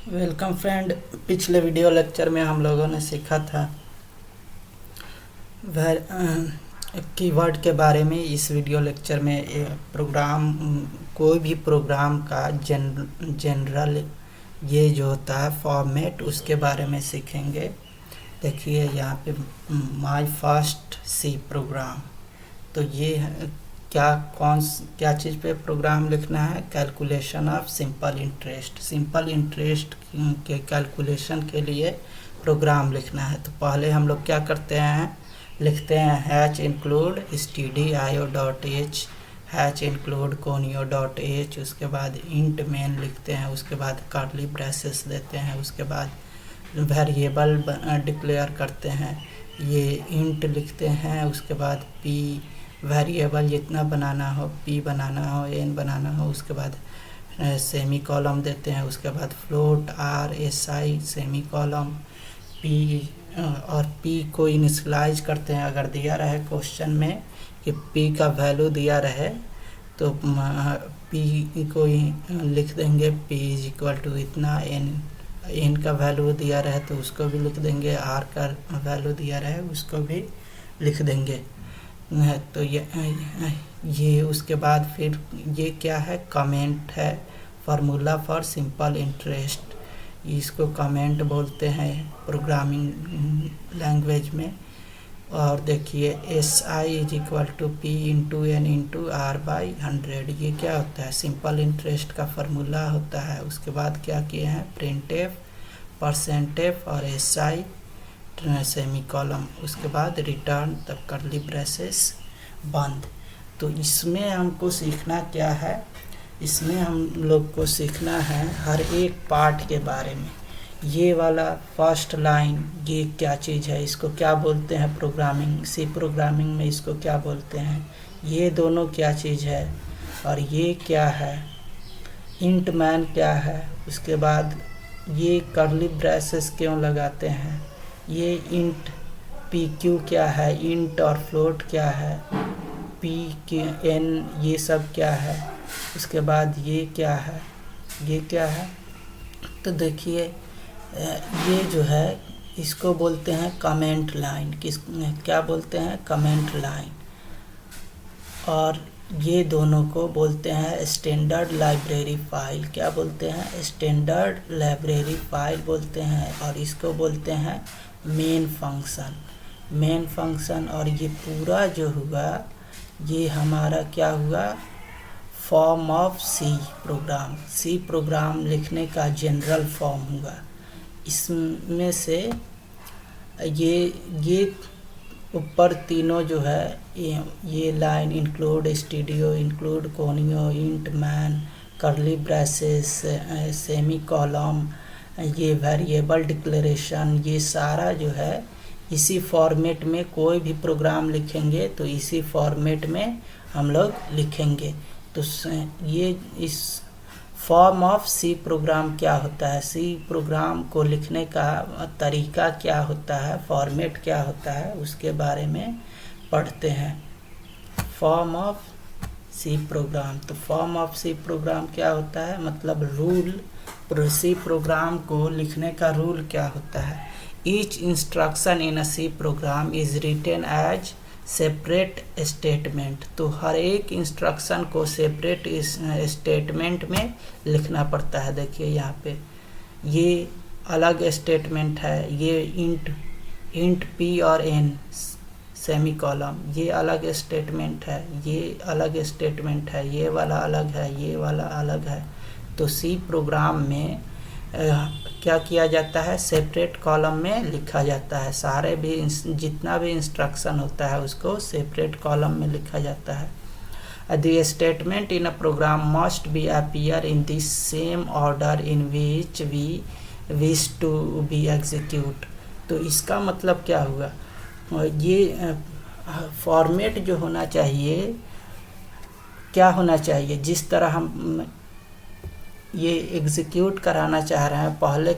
Welcome friend. पिछले video lecture में हम लोगों ने सीखा था कीवर्ड के बारे में। इस वीडियो लेक्चर में कोई भी प्रोग्राम का जनरल ये जो होता है फॉर्मेट, उसके बारे में सीखेंगे। देखिए यहाँ पे माय फर्स्ट सी प्रोग्राम। तो ये क्या चीज़ पे प्रोग्राम लिखना है? Calculation of simple interest. Simple interest के कैलकुलेशन के लिए प्रोग्राम लिखना है। तो पहले हम लोग क्या करते हैं, लिखते हैं hatch include stdio.h, hatch include conio.h, उसके बाद इंट मेन लिखते हैं, उसके बाद कर्ली ब्रेसेस देते हैं, उसके बाद वेरिएबल डिक्लेयर करते हैं, ये इंट लिखते हैं, उसके बाद पी वेरिएबल जितना बनाना हो, पी बनाना हो, एन बनाना हो, उसके बाद सेमी कॉलम देते हैं, उसके बाद float R S I semi column P, और पी को इनिशलाइज करते हैं। अगर दिया रहे क्वेश्चन में कि पी का वैल्यू दिया रहे तो पी को लिख देंगे पी इज इक्वल टू इतना, एन का वैल्यू दिया रहे तो उसको भी लिख देंगे, आर का वैल्यू दिया रहे उसको भी लिख देंगे। तो ये उसके बाद फिर ये क्या है, कमेंट है, फार्मूला फॉर सिंपल इंटरेस्ट। इसको कमेंट बोलते हैं प्रोग्रामिंग लैंग्वेज में। और देखिए S I is equal to P into N into R by 100, ये क्या होता है, सिंपल इंटरेस्ट का फार्मूला होता है। उसके बाद क्या किए हैं, प्रिंट एफ, परसेंटेफ और एस आई सेमी कॉलम, उसके बाद रिटर्न, तब कर्ली ब्रेसेस बंद। तो इसमें हमको सीखना क्या है, इसमें हम लोग को सीखना है हर एक पार्ट के बारे में। ये वाला फर्स्ट लाइन ये क्या चीज़ है, इसको क्या बोलते हैं प्रोग्रामिंग, सी प्रोग्रामिंग में इसको क्या बोलते हैं, ये दोनों क्या चीज़ है, और ये क्या है, इंट मैन क्या है, उसके बाद ये कर्ली ब्रेसेस क्यों लगाते हैं, ये इंट पी क्यू क्या है, इंट और फ्लोट क्या है, पी के एन ये सब क्या है, उसके बाद ये क्या है, ये क्या है। तो देखिए ये जो है इसको बोलते हैं कमेंट लाइन, क्या बोलते हैं, कमेंट लाइन। और ये दोनों को बोलते हैं स्टैंडर्ड लाइब्रेरी फाइल, क्या बोलते हैं, स्टैंडर्ड लाइब्रेरी फाइल बोलते हैं। और इसको बोलते हैं मेन फंक्शन। और ये पूरा जो हुआ ये हमारा क्या हुआ, फॉर्म ऑफ सी प्रोग्राम लिखने का जनरल फॉर्म हुआ। इसमें से ये ऊपर तीनों जो है, ये line include studio, include conio, int man, curly braces, semi column, ये वेरिएबल डिक्लेरेशन, ये सारा जो है इसी फॉर्मेट में कोई भी प्रोग्राम लिखेंगे तो इसी फॉर्मेट में हम लोग लिखेंगे। तो ये इस फॉर्म ऑफ सी प्रोग्राम क्या होता है, सी प्रोग्राम को लिखने का तरीका क्या होता है, फॉर्मेट क्या होता है, उसके बारे में पढ़ते हैं। फॉर्म ऑफ सी प्रोग्राम, तो फॉर्म ऑफ सी प्रोग्राम क्या होता है, मतलब रूल, सी प्रोग्राम को लिखने का रूल क्या होता है। Each instruction in a C program is written as separate statement. तो हर एक इंस्ट्रक्शन को सेपरेट स्टेटमेंट में लिखना पड़ता है। देखिए यहाँ पे ये अलग स्टेटमेंट है, ये इंट पी और एन सेमी कॉलम, ये अलग स्टेटमेंट है, ये अलग स्टेटमेंट है, ये वाला अलग है, ये वाला अलग है। तो सी प्रोग्राम में क्या किया जाता है, सेपरेट कॉलम में लिखा जाता है। सारे भी जितना भी इंस्ट्रक्शन होता है उसको सेपरेट कॉलम में लिखा जाता है। The statement in a program must be appear in the same order in which we wish to be execute. तो इसका मतलब क्या हुआ, ये फॉर्मेट जो होना चाहिए, क्या होना चाहिए, जिस तरह हम ये एग्जीक्यूट कराना चाह रहे हैं पहले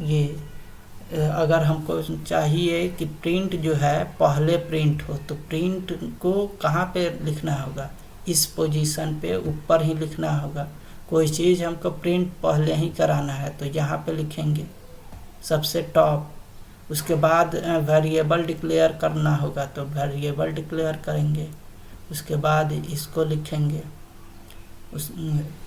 ये अगर हमको चाहिए कि प्रिंट जो है पहले प्रिंट हो, तो प्रिंट को कहाँ पे लिखना होगा, इस पोजीशन पे ऊपर ही लिखना होगा। कोई चीज़ हमको प्रिंट पहले ही कराना है तो यहाँ पे लिखेंगे सबसे टॉप। उसके बाद वेरिएबल डिक्लेयर करना होगा तो वेरिएबल डिक्लेयर करेंगे। उसके बाद इसको लिखेंगे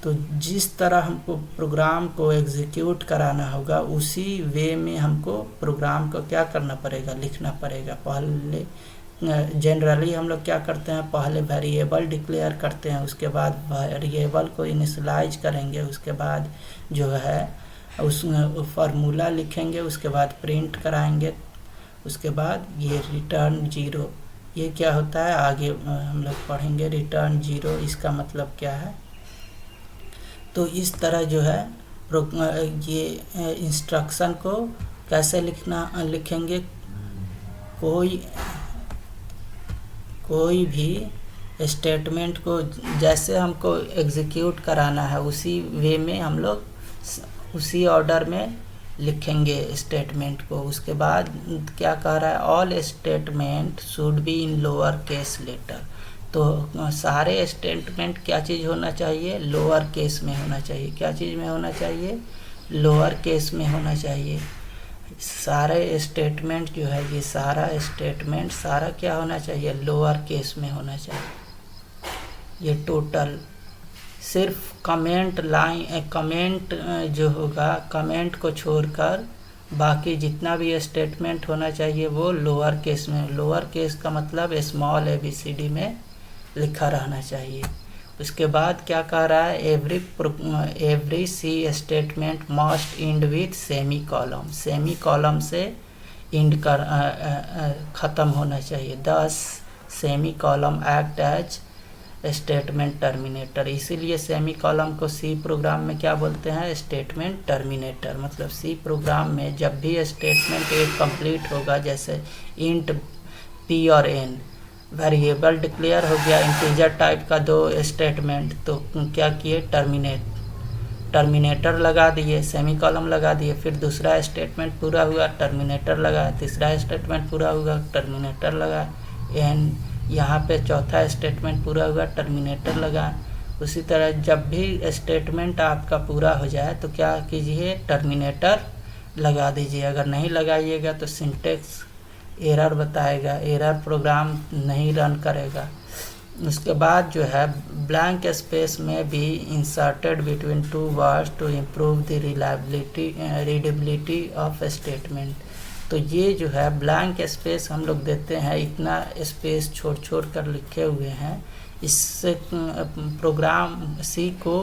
तो जिस तरह हमको प्रोग्राम को एग्जीक्यूट कराना होगा उसी वे में हमको प्रोग्राम को क्या करना पड़ेगा, लिखना पड़ेगा। पहले जनरली हम लोग क्या करते हैं, पहले वेरिएबल डिक्लेयर करते हैं, उसके बाद वेरिएबल को इनिशियलाइज करेंगे, उसके बाद जो है उस फार्मूला लिखेंगे, उसके बाद प्रिंट कराएंगे, उसके बाद ये रिटर्न 0। ये क्या होता है आगे हम लोग पढ़ेंगे। रिटर्न 0 इसका मतलब क्या है। तो इस तरह जो है ये इंस्ट्रक्शन को कैसे लिखेंगे। कोई भी स्टेटमेंट को जैसे हमको एग्जीक्यूट कराना है उसी वे में हम लोग उसी ऑर्डर में लिखेंगे स्टेटमेंट को। उसके बाद क्या कह रहा है, all statement should be in lower case letter. तो सारे स्टेटमेंट क्या चीज़ होना चाहिए, लोअर केस में होना चाहिए। क्या चीज़ में होना चाहिए, लोअर केस में होना चाहिए। सारे स्टेटमेंट जो है ये सारा स्टेटमेंट सारा क्या होना चाहिए, लोअर केस में होना चाहिए। ये टोटल सिर्फ कमेंट जो होगा, कमेंट को छोड़कर बाकी जितना भी स्टेटमेंट होना चाहिए वो लोअर केस में। लोअर केस का मतलब स्मॉल ABCD में लिखा रहना चाहिए। उसके बाद क्या कह रहा है, every C statement must end with semicolon. Semicolon से एंड कर ख़त्म होना चाहिए। 10 semicolon act as statement terminator. इसीलिए सेमी कॉलम को सी प्रोग्राम में क्या बोलते हैं, स्टेटमेंट टर्मिनेटर। मतलब सी प्रोग्राम में जब भी स्टेटमेंट एक कंप्लीट होगा, जैसे इंट P और N, वेरिएबल डिक्लेयर हो गया इंटीजर टाइप का 2 स्टेटमेंट, तो क्या किए, टर्मिनेटर लगा दिए, सेमी कॉलम लगा दिए। फिर दूसरा स्टेटमेंट पूरा हुआ, टर्मिनेटर लगा। तीसरा स्टेटमेंट पूरा हुआ, टर्मिनेटर लगा। एन यहाँ पे चौथा स्टेटमेंट पूरा हुआ, टर्मिनेटर लगा। उसी तरह जब भी स्टेटमेंट आपका पूरा हो जाए तो क्या कीजिए, टर्मिनेटर लगा दीजिए। अगर नहीं लगाइएगा तो सिंटेक्स एरर बताएगा, एरर प्रोग्राम नहीं रन करेगा। उसके बाद जो है ब्लैंक स्पेस में भी inserted between 2 words to improve the readability of statement. तो ये जो है ब्लैंक स्पेस हम लोग देते हैं, इतना स्पेस छोड़ कर लिखे हुए हैं। इससे प्रोग्राम सी को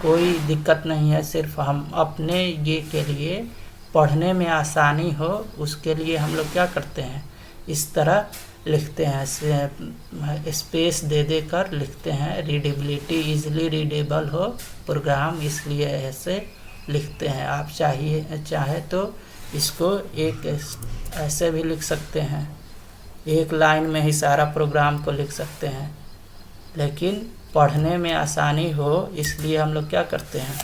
कोई दिक्कत नहीं है, सिर्फ हम अपने ये के लिए पढ़ने में आसानी हो उसके लिए हम लोग क्या करते हैं, इस तरह लिखते हैं, स्पेस दे कर लिखते हैं। रीडेबिलिटी, इजीली रीडेबल हो प्रोग्राम, इसलिए ऐसे लिखते हैं। आप चाहे तो इसको एक ऐसे भी लिख सकते हैं, एक लाइन में ही सारा प्रोग्राम को लिख सकते हैं, लेकिन पढ़ने में आसानी हो इसलिए हम लोग क्या करते हैं,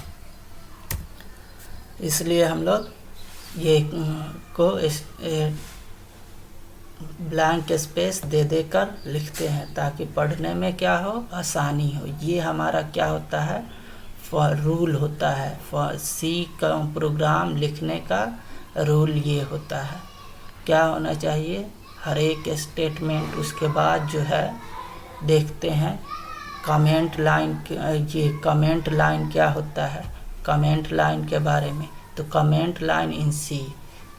इसलिए हम लोग ये को ब्लैंक स्पेस दे कर लिखते हैं ताकि पढ़ने में क्या हो, आसानी हो। ये हमारा क्या होता है, रूल होता है। सी का प्रोग्राम लिखने का रूल ये होता है। क्या होना चाहिए, हर एक स्टेटमेंट, उसके बाद जो है देखते हैं कमेंट लाइन। ये कमेंट लाइन क्या होता है, कमेंट लाइन के बारे में। तो comment line in C,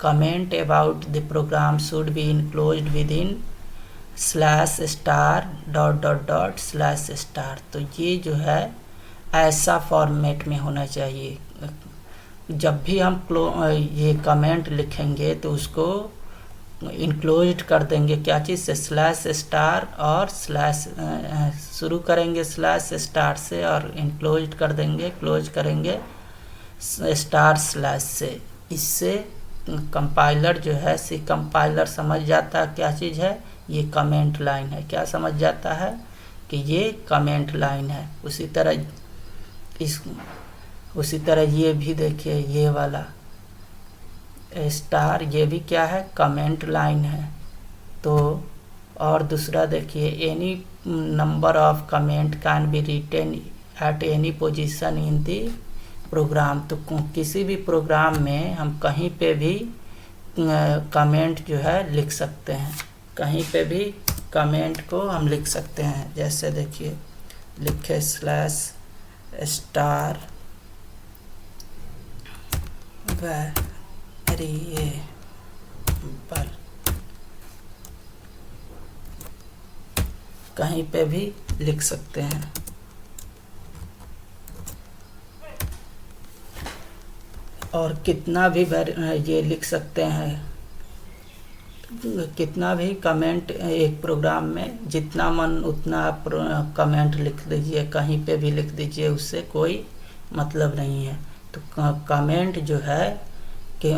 comment about the program should be enclosed within /*//. तो ये जो है ऐसा फॉर्मेट में होना चाहिए। जब भी हम ये कमेंट लिखेंगे तो उसको इनक्लोज कर देंगे, क्या चीज़ से, /* और शुरू करेंगे /* से और इनक्लोज कर देंगे, क्लोज करेंगे // से। इससे कंपाइलर जो है, सी कंपाइलर समझ जाता है क्या चीज़ है, ये कमेंट लाइन है। क्या समझ जाता है कि ये कमेंट लाइन है। उसी तरह ये भी देखिए, ये वाला स्टार, ये भी क्या है, कमेंट लाइन है। तो और दूसरा देखिए, any number of comment can be written at any position in the program. तो किसी भी प्रोग्राम में हम कहीं पे भी कमेंट जो है लिख सकते हैं, कहीं पे भी कमेंट को हम लिख सकते हैं। जैसे देखिए लिखे /* वेरिएबल, कहीं पे भी लिख सकते हैं। और कितना भी ये लिख सकते हैं, कितना भी कमेंट एक प्रोग्राम में जितना मन उतना आप कमेंट लिख दीजिए, कहीं पे भी लिख दीजिए, उससे कोई मतलब नहीं है। तो कमेंट जो है कि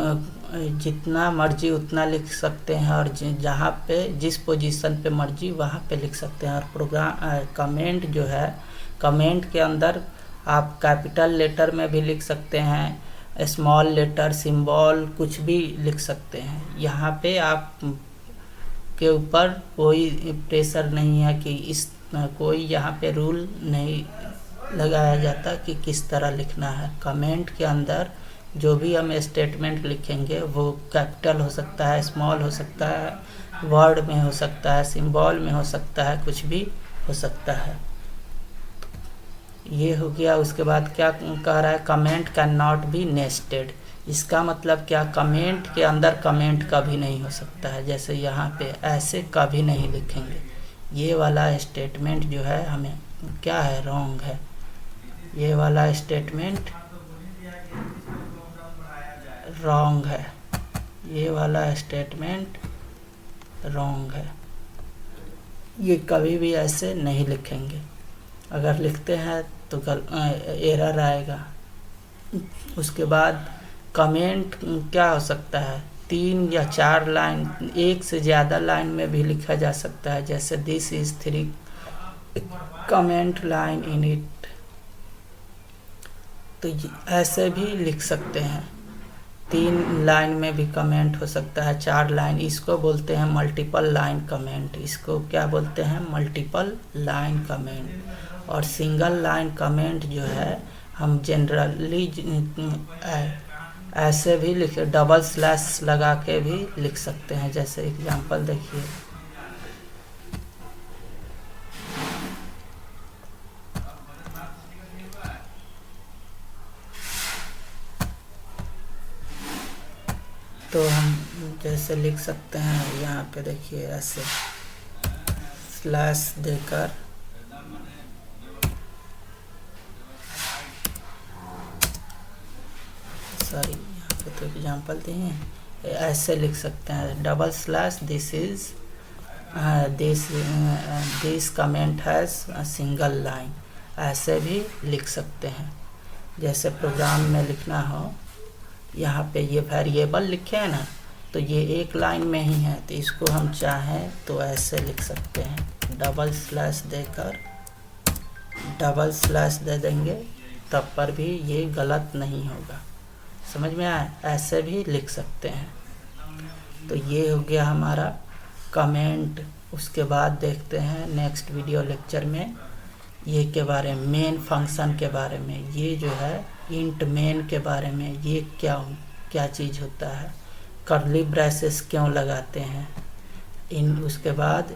जितना मर्जी उतना लिख सकते हैं, और जहाँ पे जिस पोजीशन पे मर्जी वहाँ पे लिख सकते हैं। और प्रोग्राम कमेंट जो है, कमेंट के अंदर आप कैपिटल लेटर में भी लिख सकते हैं, स्मॉल लेटर, सिंबल, कुछ भी लिख सकते हैं। यहाँ पे आप के ऊपर कोई प्रेशर नहीं है कि कोई यहाँ पे रूल नहीं लगाया जाता कि किस तरह लिखना है। कमेंट के अंदर जो भी हम स्टेटमेंट लिखेंगे वो कैपिटल हो सकता है, स्मॉल हो सकता है, वर्ड में हो सकता है, सिंबल में हो सकता है, कुछ भी हो सकता है। ये हो गया। उसके बाद क्या कह रहा है, comment can not be nested. इसका मतलब क्या, कमेंट के अंदर कमेंट कभी नहीं हो सकता है। जैसे यहाँ पे ऐसे कभी नहीं लिखेंगे। ये वाला स्टेटमेंट जो है हमें क्या है, रॉन्ग है। ये वाला स्टेटमेंट रॉन्ग है, ये वाला स्टेटमेंट रॉन्ग है। ये कभी भी ऐसे नहीं लिखेंगे। अगर लिखते हैं तो एरर आएगा। उसके बाद कमेंट क्या हो सकता है, 3 या 4 लाइन, 1 से ज़्यादा लाइन में भी लिखा जा सकता है। जैसे this is 3 comment line in it, तो ऐसे भी लिख सकते हैं। 3 लाइन में भी कमेंट हो सकता है, 4 लाइन। इसको बोलते हैं मल्टीपल लाइन कमेंट। इसको क्या बोलते हैं, मल्टीपल लाइन कमेंट। और सिंगल लाइन कमेंट जो है हम जनरली ऐसे भी लिखे, डबल स्लैश लगा के भी लिख सकते हैं। जैसे एग्जांपल देखिए, तो हम जैसे लिख सकते हैं, यहाँ पे देखिए ऐसे स्लैश देकर सॉरी यहाँ पे तो एग्जांपल दिए हैं, ऐसे लिख सकते हैं, double slash this is this comment has single line, ऐसे भी लिख सकते हैं। जैसे प्रोग्राम में लिखना हो, यहाँ पे ये वेरिएबल लिखे हैं ना, तो ये 1 लाइन में ही है, तो इसको हम चाहें तो ऐसे लिख सकते हैं, डबल स्लैश देकर, डबल स्लैश दे देंगे, तब पर भी ये गलत नहीं होगा। समझ में आया, ऐसे भी लिख सकते हैं। तो ये हो गया हमारा कमेंट। उसके बाद देखते हैं नेक्स्ट वीडियो लेक्चर में ये के बारे में, मेन फंक्शन के बारे में, ये जो है इंट मेन के बारे में, ये क्या चीज़ होता है, कर्ली ब्रेसेस क्यों लगाते हैं, उसके बाद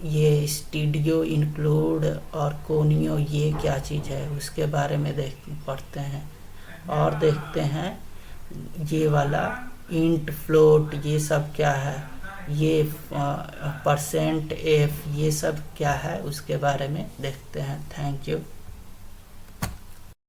ये स्टूडियो इंक्लूड और कोनियो ये क्या चीज़ है, उसके बारे में पढ़ते हैं। और देखते हैं ये वाला इंट फ्लोट ये सब क्या है, ये %f ये सब क्या है, उसके बारे में देखते हैं। Thank you.